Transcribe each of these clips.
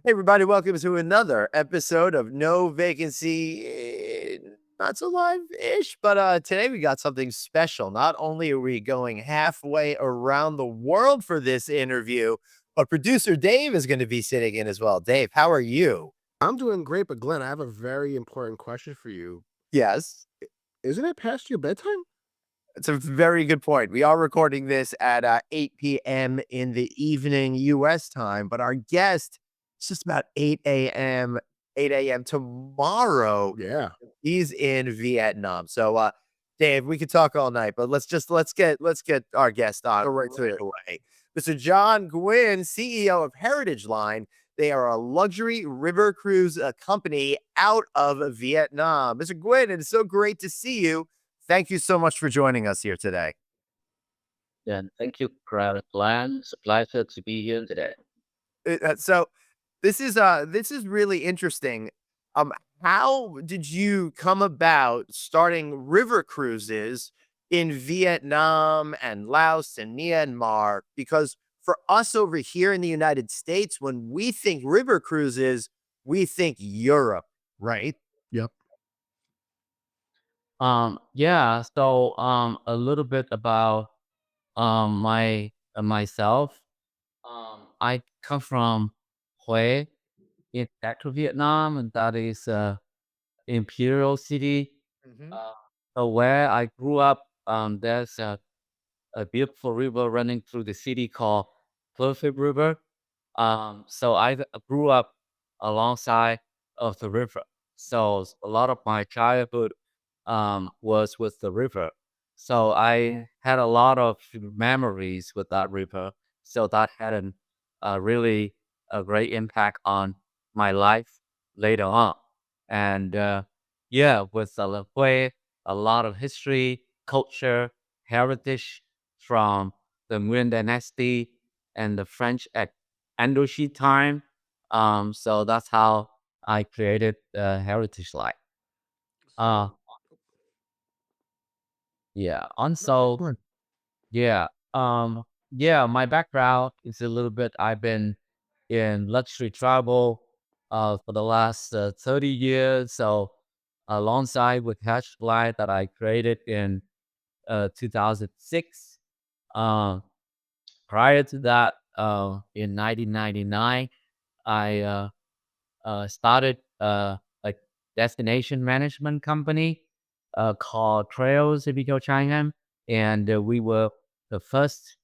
Hey, everybody, welcome to another episode of No Vacancy. Not so live ish, but today we got something special. Not only are we going halfway around the world for this interview, but producer Dave is going to be sitting in as well. Dave, how are you? I'm doing great, but Glenn, I have a very important question for you. Yes, Isn't it past your bedtime? it's a very good point. We are recording this at 8 p.m. in the evening US time, but our guest, it's just about 8 a.m., 8 a.m. tomorrow. Yeah. He's in Vietnam. So, Dave, we could talk all night, but let's get our guest on Go right to right it. away. Mr. John Nguyen, CEO of Heritage Line. They are a luxury river cruise company out of Vietnam. Mr. Nguyen, it is so great to see you. Thank you so much for joining us here today. And thank you, Crowded Plan. It's a pleasure to be here today. So this is really interesting. Um, how did you come about starting river cruises in Vietnam and Laos and Myanmar? Because for us over here in the United States, when we think river cruises, we think Europe, right? Yep. A little bit about myself. I come from Hue in central Vietnam, and that is imperial city. Mhm. Uh, so where I grew up, there's a beautiful river running through the city called Perfect River. So I grew up alongside of the river. So a lot of my childhood was with the river. So I had a lot of memories with that river. So that had a really a great impact on my life later on. And yeah, with the way a lot of history, culture, heritage from the Nguyen Dynasty and the French at Indochine time. So that's how I created Heritage Light. Uh, So, yeah. no, no, Also, go ahead. yeah. Yeah, my background is a little bit I've been in luxury travel for the last 30 years. So alongside with Heritage Light that I created in 2006. Uh, Prior to that, in 1999, I started a destination management company called Trails Ibigo China, and we were the first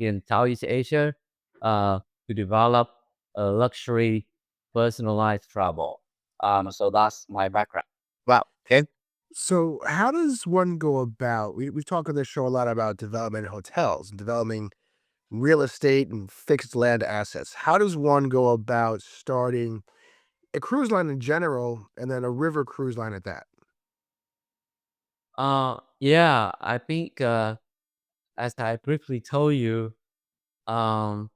in Southeast Asia to develop a luxury personalized travel. So that's my background. Wow. Okay. So, how does one go about? We've talked on this show a lot about development hotels and developing real estate and fixed land assets. How does one go about starting a cruise line in general and then a river cruise line at that? Yeah, I think as I briefly told you, um,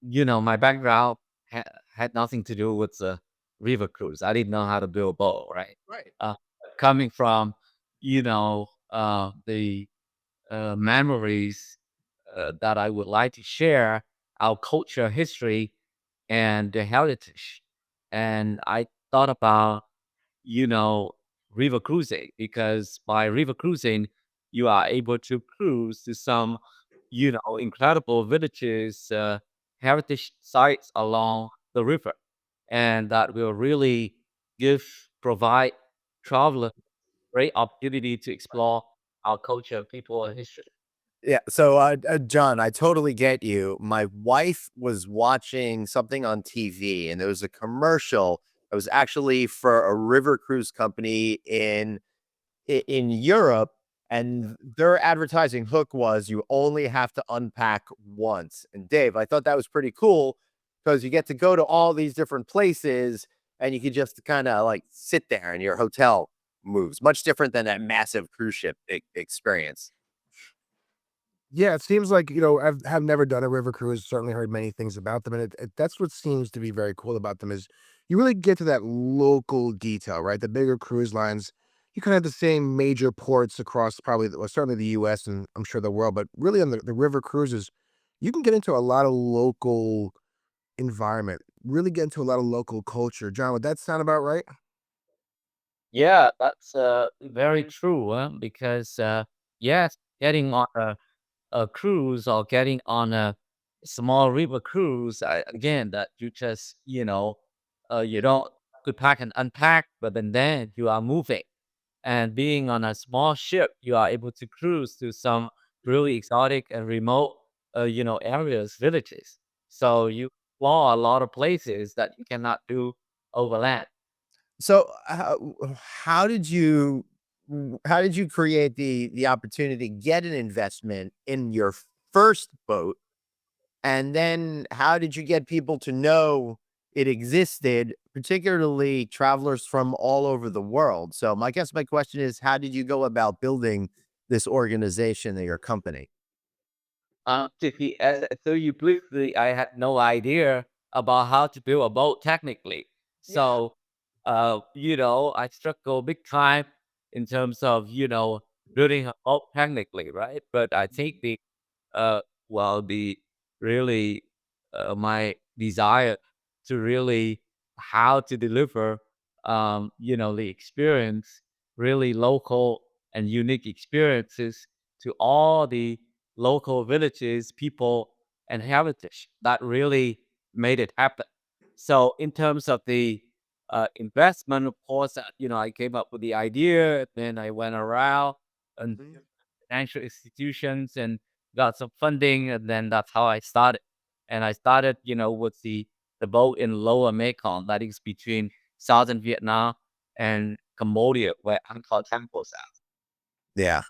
my background had nothing to do with the river cruise. I didn't know how to build a boat, right? Right. Uh, Coming from, the memories that I would like to share, our culture, history, and the heritage. And I thought about, you know, river cruising because by river cruising, you are able to cruise to some, incredible villages, heritage sites along the river, and that will really give provide travelers great opportunity to explore our culture, people, and history. Yeah. So, John, I totally get you. My wife was watching something on TV, and there was a commercial. It was actually for a river cruise company in Europe, and their advertising hook was you only have to unpack once. And Dave, I thought that was pretty cool because you get to go to all these different places, and you can just kind of like sit there, and your hotel moves. Much different than that massive cruise ship experience. Yeah, it seems like, have never done a river cruise, certainly heard many things about them, and that's what seems to be very cool about them is you really get to that local detail, right? The bigger cruise lines, you kind of have the same major ports across probably, well, certainly the US and I'm sure the world, but really on the river cruises, you can get into a lot of local environment, really get into a lot of local culture. John, would that sound about right? Yeah, that's very true, because yes, getting on a cruise or getting on a small river cruise, again, that you just, you don't could pack and unpack, but then you are moving. And being on a small ship, you are able to cruise to some really exotic and remote, areas, villages. So you explore a lot of places that you cannot do over land. So, how did you how did you create the opportunity to get an investment in your first boat? And then how did you get people to know it existed, particularly travelers from all over the world? So, my guess my question is, how did you go about building this organization or your company? So you briefly, I had no idea about how to build a boat technically. Yeah. So, I struggle big time in terms of, building a boat technically, right? But I think uh, the really, my desire to really how to deliver, the experience, really local and unique experiences to all the local villages, people, and heritage that really made it happen. So, in terms of the investment, of course, I came up with the idea, then I went around and financial institutions and got some funding, and then that's how I started. And I started, with the boat in Lower Mekong, that is between southern Vietnam and Cambodia, where Angkor temples are. Yeah.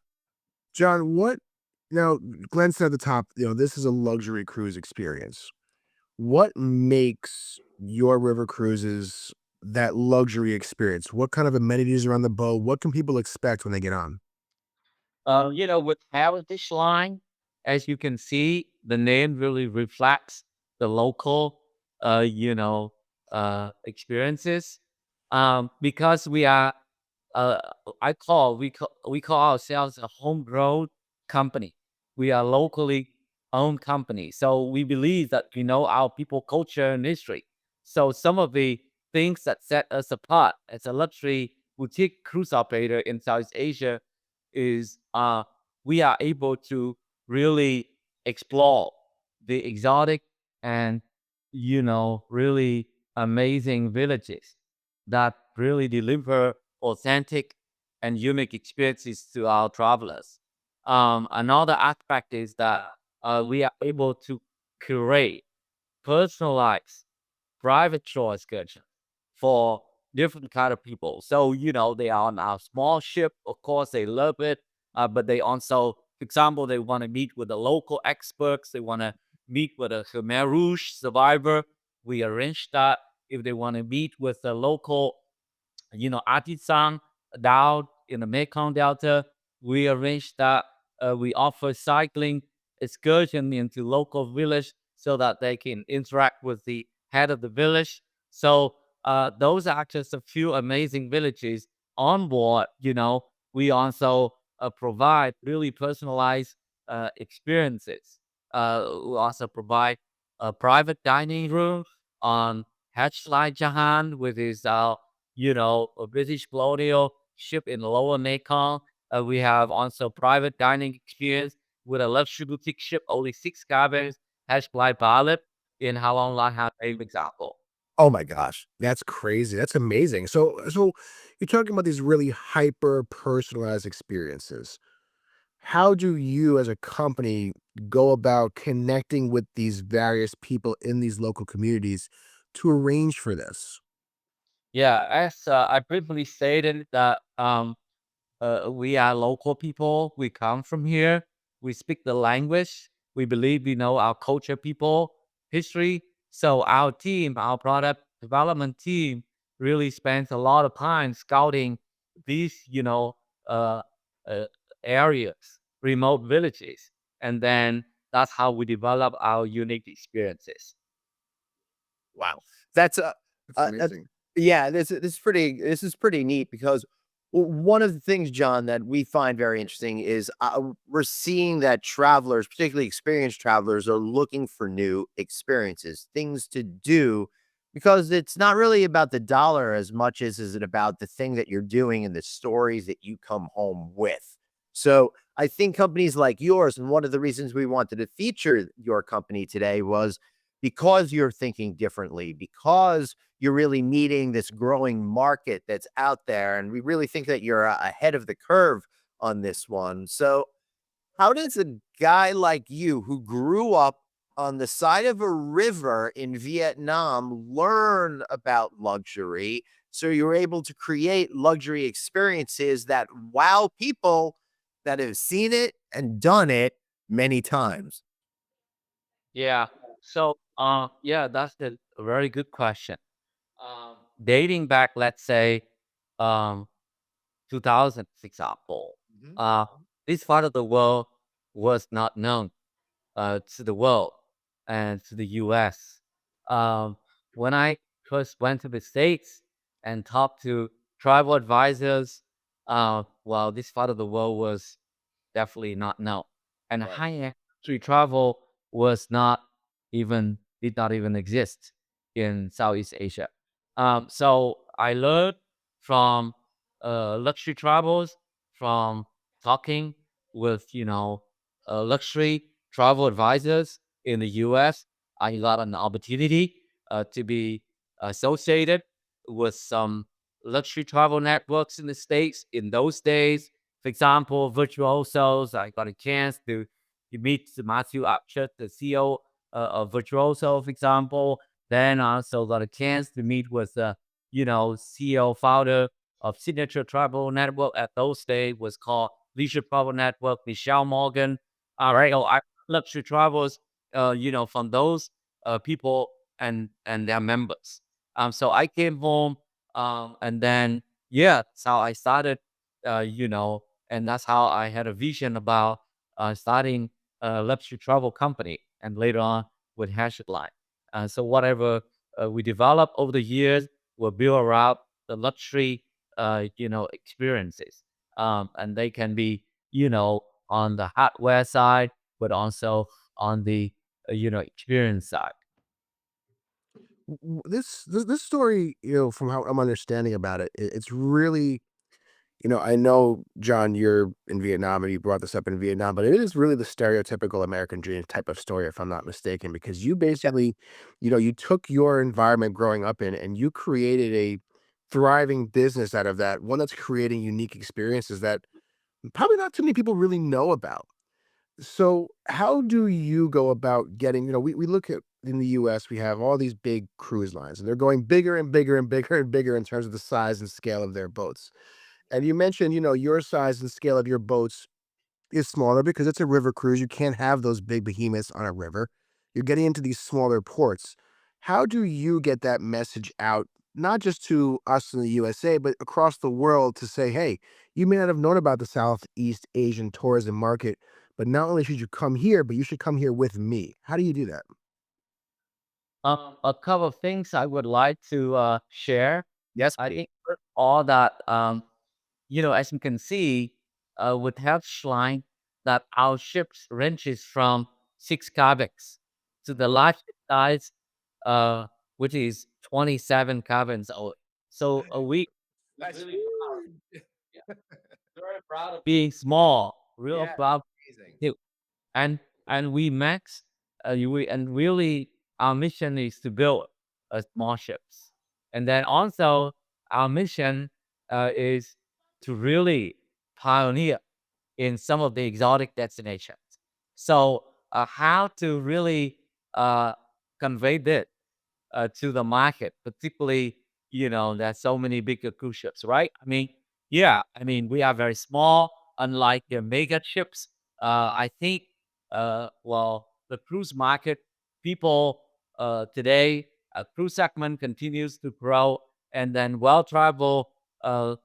John, what now, Glenn said at the top, this is a luxury cruise experience. What makes your river cruises that luxury experience? What kind of amenities are on the boat? What can people expect when they get on? With Heritage Line, as you can see, the name really reflects the local, experiences. Because we are, uh, we call ourselves a homegrown company. We are locally owned company, so we believe that we know our people, culture, and history. So some of the things that set us apart as a luxury boutique cruise operator in Southeast Asia is we are able to really explore the exotic and really amazing villages that really deliver authentic and unique experiences to our travelers. Another aspect is that we are able to curate personalized private tour excursion for different kind of people. So, they are on our small ship. Of course, they love it, but they also, for example, they want to meet with the local experts. They want to meet with a Khmer Rouge survivor. We arrange that. If they want to meet with the local artisan down in the Mekong Delta. We arrange that. We offer cycling excursion into local village so that they can interact with the head of the village. So those are just a few amazing villages on board. We also provide really personalized experiences. We also provide a private dining room on Hatch Jahan, with his a British colonial ship in Lower Mekong. We have also private dining experience with a luxury boutique ship, only six cabins, has flight pilot in Halong Lan have a example. Oh my gosh, that's crazy. That's amazing. So you're talking about these really hyper personalized experiences. How do you as a company go about connecting with these various people in these local communities to arrange for this? Yeah, as I briefly stated that we are local people. We come from here. We speak the language. We believe we know our culture, people, history. So our team, our product development team, really spends a lot of time scouting these, uh, uh, areas, remote villages, and then that's how we develop our unique experiences. Wow. That's That's uh, amazing. yeah, this is pretty neat because Well, one of the things, John, that we find very interesting is we're seeing that travelers, particularly experienced travelers, are looking for new experiences, things to do, because it's not really about the dollar as much as is it about the thing that you're doing and the stories that you come home with. So I think companies like yours, and one of the reasons we wanted to feature your company today was because you're thinking differently, because you're really meeting this growing market that's out there. And we really think that you're ahead of the curve on this one. So, how does a guy like you who grew up on the side of a river in Vietnam learn about luxury? So, you're able to create luxury experiences that wow people that have seen it and done it many times. Yeah. So, yeah, that's a very good question. Dating back, let's say, um, 2000, for example, Mhm. uh, this part of the world was not known to the world and to the US. Um, when I first went to the States and talked to travel advisors, well, this part of the world was definitely not known. And Right. high-end street travel was not did not even exist in Southeast Asia. So I learned from luxury travels, from talking with, luxury travel advisors in the US. I got an opportunity to be associated with some luxury travel networks in the States in those days. For example, Virtuosos, I got a chance to meet Matthew Upchurch, the CEO of Virtuoso, for example. Then I also got a chance to meet with CEO founder of Signature Travel Network at those days was called Leisure Travel Network, Michelle Morgan. All right, I luxury travels, from those people and their members. So I came home, and then yeah, that's how I started, and that's how I had a vision about starting a luxury travel company, and later on with Hatchet Line. So whatever we develop over the years will build around the luxury, experiences, and they can be, on the hardware side, but also on the, experience side. This story, from how I'm understanding about it, it's really, I know, John, you're in Vietnam and you brought this up in Vietnam, but it is really the stereotypical American dream type of story, if I'm not mistaken, because you Yeah. basically, you took your environment growing up in and you created a thriving business out of that, one that's creating unique experiences that probably not too many people really know about. So, how do you go about getting, we look at in the US, we have all these big cruise lines and they're going bigger and bigger and bigger and bigger in terms of the size and scale of their boats. And you mentioned, your size and scale of your boats is smaller because it's a river cruise. You can't have those big behemoths on a river. You're getting into these smaller ports. How do you get that message out, not just to us in the USA, but across the world to say, hey, you may not have known about the Southeast Asian tourism market, but not only should you come here, but you should come here with me. How do you do that? A couple of things I would like to share. Yes, I please. think all that, as you can see, with Healthline, that our ships ranges from 6 cabins to the largest size, uh, which is 27 cabins. So we That's really proud. huge. Yeah, very proud of being small. Real Yeah, proud. amazing. Too. And we max, and really our mission is to build small ships, and then also our mission is to really pioneer in some of the exotic destinations. So how to really uh, convey this to the market, particularly, there's so many bigger cruise ships, right? I mean, yeah, I mean, we are very small, unlike the mega ships. I think, well, the cruise market, people today, cruise segment continues to grow, and then well-traveled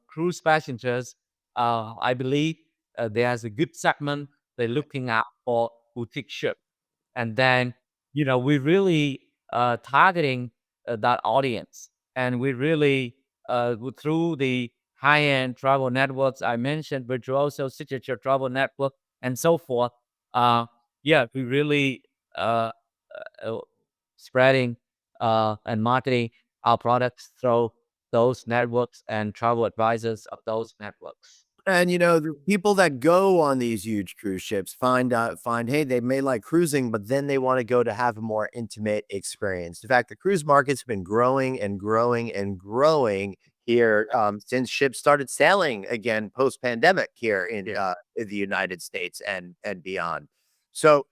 cruise passengers, I believe there's a good segment they're looking out for boutique ship. And then, we really targeting that audience, and we really through the high-end travel networks. I mentioned Virtuoso, Signature Travel Network, and so forth. Uh, yeah, we really uh, uh, spreading and marketing our products through those networks and travel advisors of those networks. And, the people that go on these huge cruise ships find, hey, they may like cruising, but then they wanna go to have a more intimate experience. In fact, the cruise market's been growing and growing and growing here, since ships started sailing again post-pandemic here in the United States and beyond. So,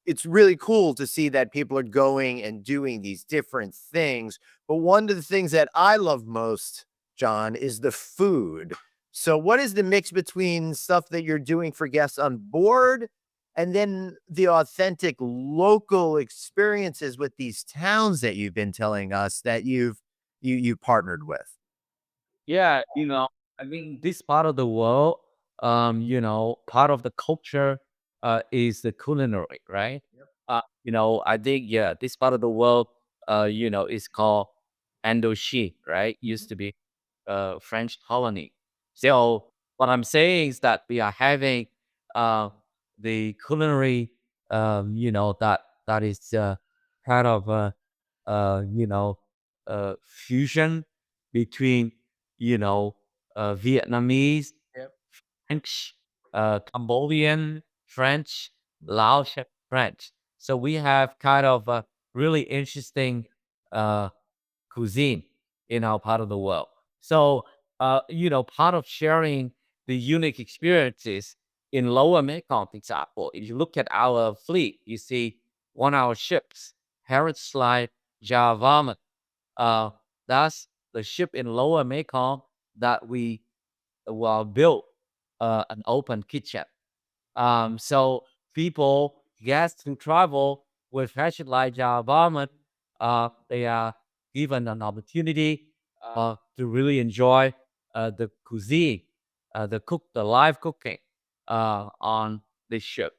it's really cool to see that people are going and doing these different things, but one of the things that I love most, John, is the food. So what is the mix between stuff that you're doing for guests on board and then the authentic local experiences with these towns that you've been telling us that you partnered with? Yeah, I mean, this part of the world, part of the culture is the culinary, right? I think, yeah, this part of the world, is called Indochine, right? Used to be French colony. So what I'm saying is that we are having uh, the culinary, that is kind of uh, you know, fusion between, you know, Vietnamese, French, Cambodian, French, Laotian French. So we have kind of a really interesting uh, cuisine in our part of the world. So, part of sharing the unique experiences in Lower Mekong, for example, if you look at our fleet, you see one of our ships, Heritage Line Java. Uh, that's the ship in Lower Mekong that we built an open kitchen. So people, guests who travel with fashion like environment, they are given an opportunity to really enjoy the cuisine, the live cooking on this ship.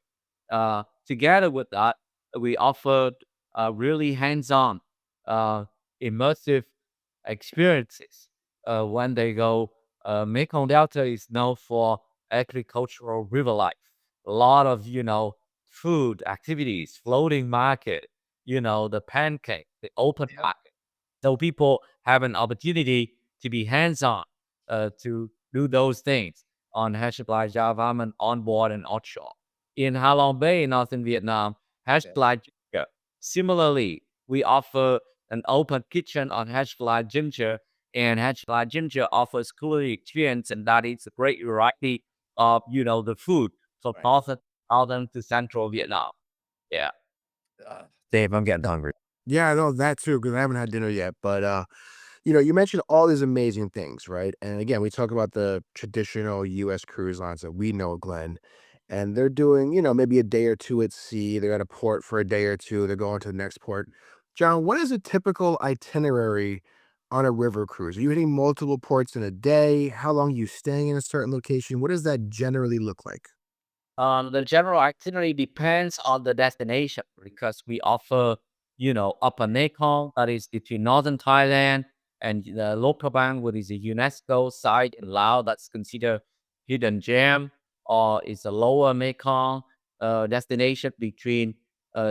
Together with that, we offered really hands-on, immersive experiences when they go. Mekong Delta is known for agricultural river life, a lot of food activities, floating market, the pancake, the open market. So people have an opportunity to be hands-on, to do those things on Hashtag Java on board and offshore. In Halong Bay, northern Vietnam, Hashtag Ginger. Similarly, we offer an open kitchen on Hashtag Ginger, and Hashtag Ginger offers culinary experience, and that is a great variety of the food from Right. northern to central Vietnam. Yeah. Dave, I'm getting hungry. Yeah, I know that too, because I haven't had dinner yet. But you mentioned all these amazing things, right? And again, we talk about the traditional US cruise lines that we know, Glenn. And they're doing, maybe a day or two at sea. They're at a port for a day or two. They're going to the next port. John, what is a typical itinerary on a river cruise? Are you hitting multiple ports in a day? How long are you staying in a certain location? What does that generally look like? The general itinerary depends on the destination because we offer, Upper Mekong, that is between northern Thailand, and the local bank, which is a UNESCO site in Laos that's considered hidden gem, or is a lower Mekong destination between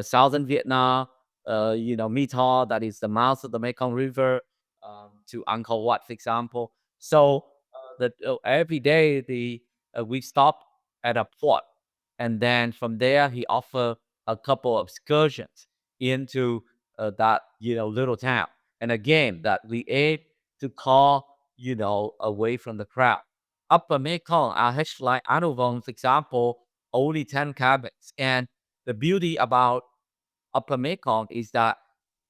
southern Vietnam, My Tho, that is the mouth of the Mekong River, to Angkor Wat, for example. So every day we stop at a port, and then from there he offer a couple of excursions into that little town. And again, that we aim to call away from the crowd. Upper Mekong, our H-Line Anuvong, for example, only 10 cabins. And the beauty about Upper Mekong is that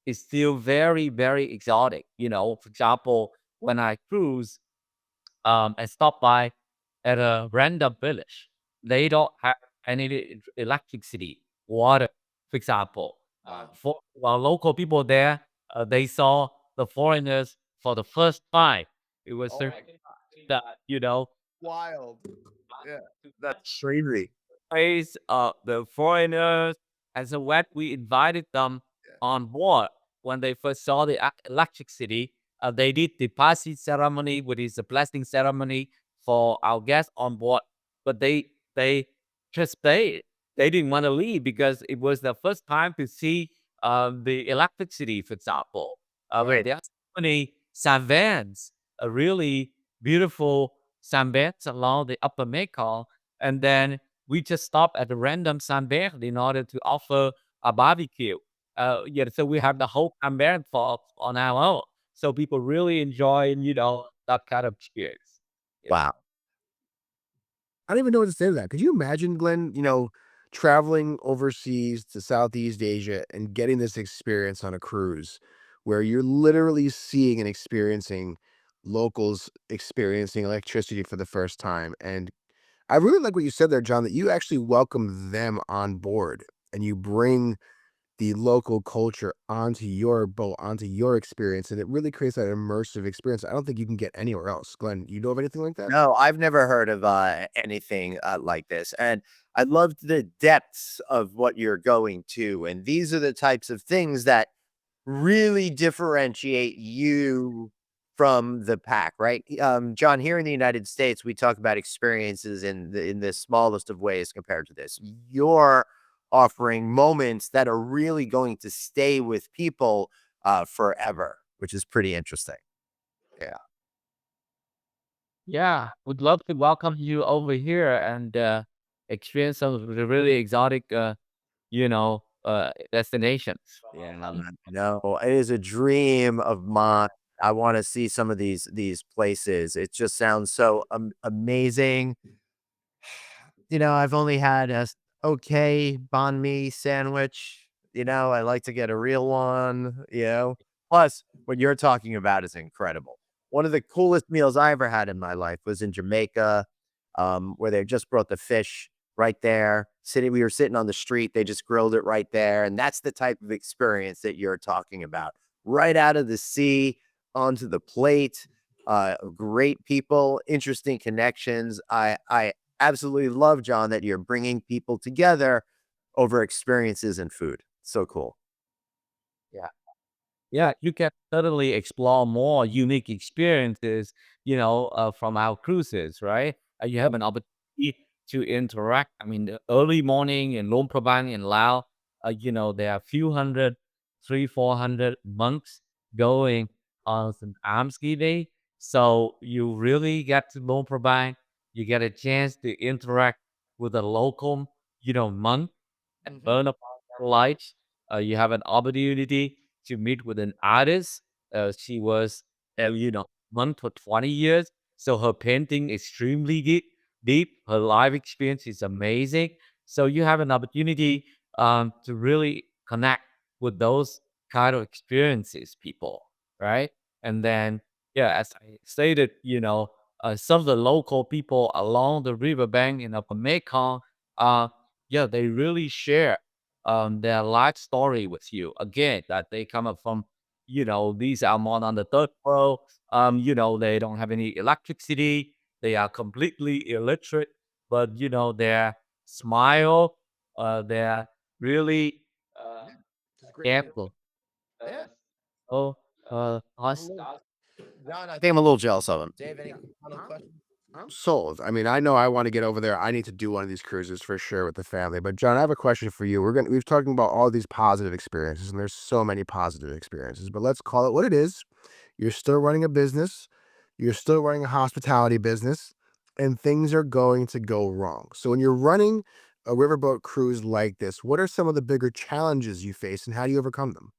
it's still very, very exotic. For example, when I cruise, and stop by at a random village. They don't have any electricity, water, for example. For while local people there, they saw the foreigners for the first time. It was that Wild. Yeah. to That's crazy. praise the foreigners, and so when we invited them on board when they first saw the electricity, They did the passage ceremony, which is the blessing ceremony for our guests on board. But they just stayed. They didn't want to leave because it was the first time to see the electricity, for example. Right. There are so many sandbanks, a really beautiful sandbanks along the upper Mekong. And then we just stopped at a random sandbank in order to offer a barbecue. Yeah, so we have the whole sandbank for on our own. So people really enjoy, that kind of experience. Yeah. Wow. I don't even know what to say to that. Could you imagine, Glenn, traveling overseas to Southeast Asia and getting this experience on a cruise where you're literally seeing and experiencing locals experiencing electricity for the first time? And I really like what you said there, John, that you actually welcome them on board and you bring the local culture onto your boat, onto your experience, and it really creates that immersive experience I don't think you can get anywhere else. Glenn, you know of anything like that? No, I've never heard of, anything, like this, and I loved the depths of what you're going to, and these are the types of things that really differentiate you from the pack, right? John, here in the United States, we talk about experiences in the smallest of ways compared to this. You're offering moments that are really going to stay with people, forever, which is pretty interesting. Yeah. Yeah, would love to welcome you over here and experience some of the really exotic, destinations. Yeah. No, it is a dream of mine. I wanna see some of these places. It just sounds so amazing. I've only had a okay banh mi sandwich. I like to get a real one. Plus, what you're talking about is incredible. One of the coolest meals I ever had in my life was in Jamaica, where they just brought the fish right there. We were sitting on the street, they just grilled it right there. And that's the type of experience that you're talking about. Right out of the sea onto the plate. Great people, interesting connections. I absolutely love, John, that you're bringing people together over experiences and food. So cool. Yeah. Yeah, you can certainly explore more unique experiences, from our cruises, right? You have an opportunity to interact. I mean, the early morning in Luang Prabang in Laos, there are a few hundred, 400 monks going on some almsgiving day. So you really get to Luang Prabang. You get a chance to interact with a local, monk and Mhm. burn upon their lights. You have an opportunity to meet with an artist. She was, monk for 20 years. So her painting extremely deep. Her life experience is amazing. So you have an opportunity to really connect with those kind of experiences, people, right? And then, yeah, as I stated, some of the local people along the riverbank in Upper Mekong, uh, yeah, they really share their life story with you. Again, that they come up from, these are more on the third world. They don't have any electricity. They are completely illiterate, but their smile, they're really uh, Yeah. It's a great example. careful. Yeah. Oh, I'm a us. little John, I think I'm a little jealous of him. Dave, any Yeah. final I'm questions? I'm sold. I mean, I know I want to get over there. I need to do one of these cruises for sure with the family. But John, I have a question for you. We've talking about all these positive experiences, and there's so many positive experiences. But let's call it what it is. You're still running a business. You're still running a hospitality business, and things are going to go wrong. So when you're running a riverboat cruise like this, what are some of the bigger challenges you face, and how do you overcome them?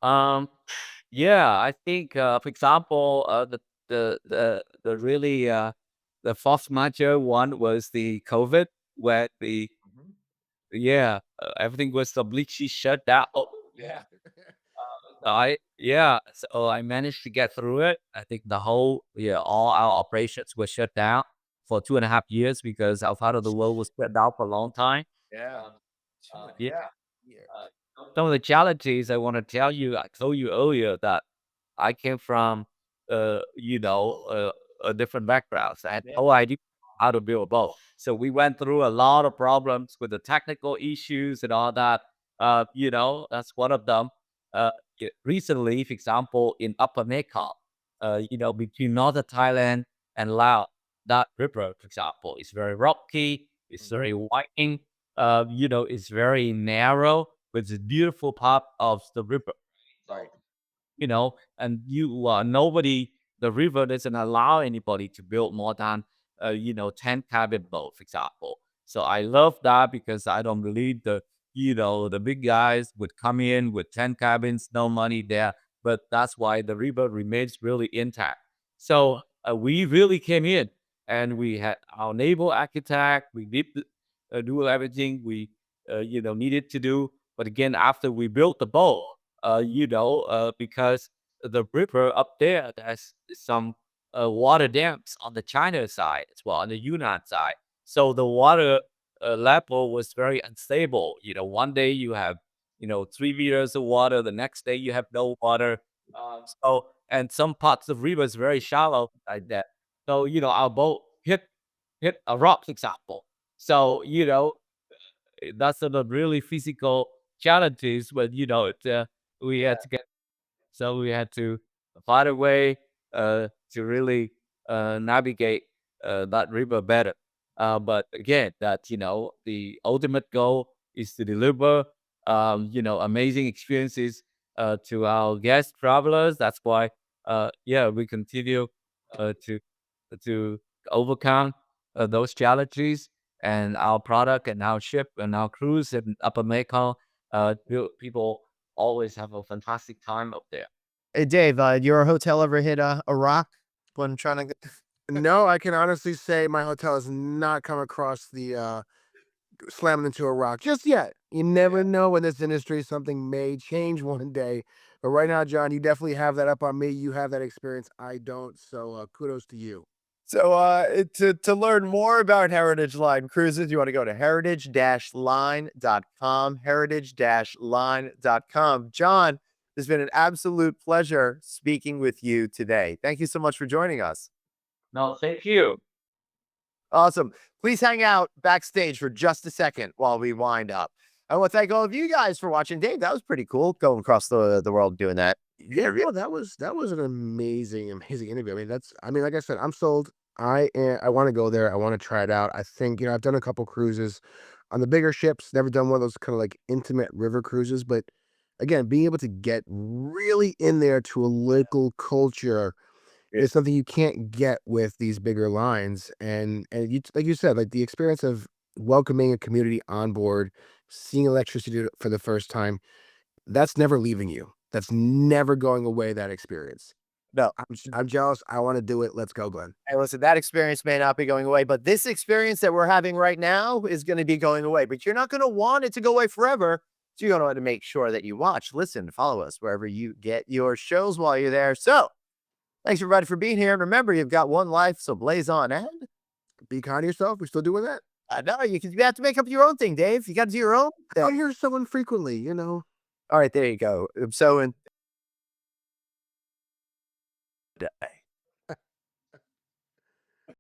Um, yeah, I think, for example, the really the force majeure one was the COVID, where everything was completely shut down. Yeah. So I managed to get through it. I think all our operations were shut down for 2.5 years because our part of the world was shut down for a long time. Yeah. Um, Two and yeah. a half years. Uh, some of the challenges I want to tell you, I told you earlier that I came from, a different background. So I had Yeah. no idea how to build a boat. So we went through a lot of problems with the technical issues and all that. That's one of them. recently, for example, in Upper Mekong, between northern Thailand and Laos, that river, for example, is very rocky, it's very winding, it's very narrow, but it's a beautiful part of the river. Right. And nobody, the river doesn't allow anybody to build more than 10 cabin boat, for example. So I love that because I don't believe the big guys would come in with 10 cabins, no money there. But that's why the river remains really intact. So we really came in, and we had our naval architect. We did do everything we needed to do. But again, after we built the boat, because the river up there, there's some water dams on the China side as well, on the Yunnan side. So the water level was very unstable. One day you have 3 meters of water, the next day you have no water. And some parts of the river is very shallow like that. So our boat hit a rock, for example. So that's a really physical challenges when we had to get so we had to find a way to really navigate that river better. But again, that the ultimate goal is to deliver amazing experiences to our guest travelers. That's why we continue to overcome those challenges, and our product and our ship and our cruise in Upper Mekong. People always have a fantastic time up there. Hey, Dave, your hotel ever hit a rock when trying to? No, I can honestly say my hotel has not come across the slamming into a rock just yet. You never know in this industry, something may change one day. But right now, John, you definitely have that up on me. You have that experience. I don't. So kudos to you. So, to learn more about Heritage Line Cruises, you want to go to heritage-line.com, heritage-line.com. John, it's been an absolute pleasure speaking with you today. Thank you so much for joining us. No, thank you. Awesome. Please hang out backstage for just a second while we wind up. I want to thank all of you guys for watching. Dave, that was pretty cool going across the world doing that. Yeah, that was an amazing interview. Like I said, I'm sold. I want to go there. I want to try it out. I think I've done a couple cruises on the bigger ships. Never done one of those kind of like intimate river cruises, but again, being able to get really in there to a local culture is something you can't get with these bigger lines. And you, like you said, like the experience of welcoming a community on board, seeing electricity for the first time, that's never leaving you. That's never going away, that experience. No. I'm jealous. I wanna do it. Let's go, Glenn. Hey, listen, that experience may not be going away, but this experience that we're having right now is going to be going away. But you're not going to want it to go away forever. So you're going to want to make sure that you watch, listen, follow us wherever you get your shows while you're there. So thanks everybody for being here. And remember, you've got one life, so blaze on. And Be kind to yourself. We still doing that? no, you have to make up your own thing, Dave. You got to do your own I thing. hear so infrequently, All right, there you go. So,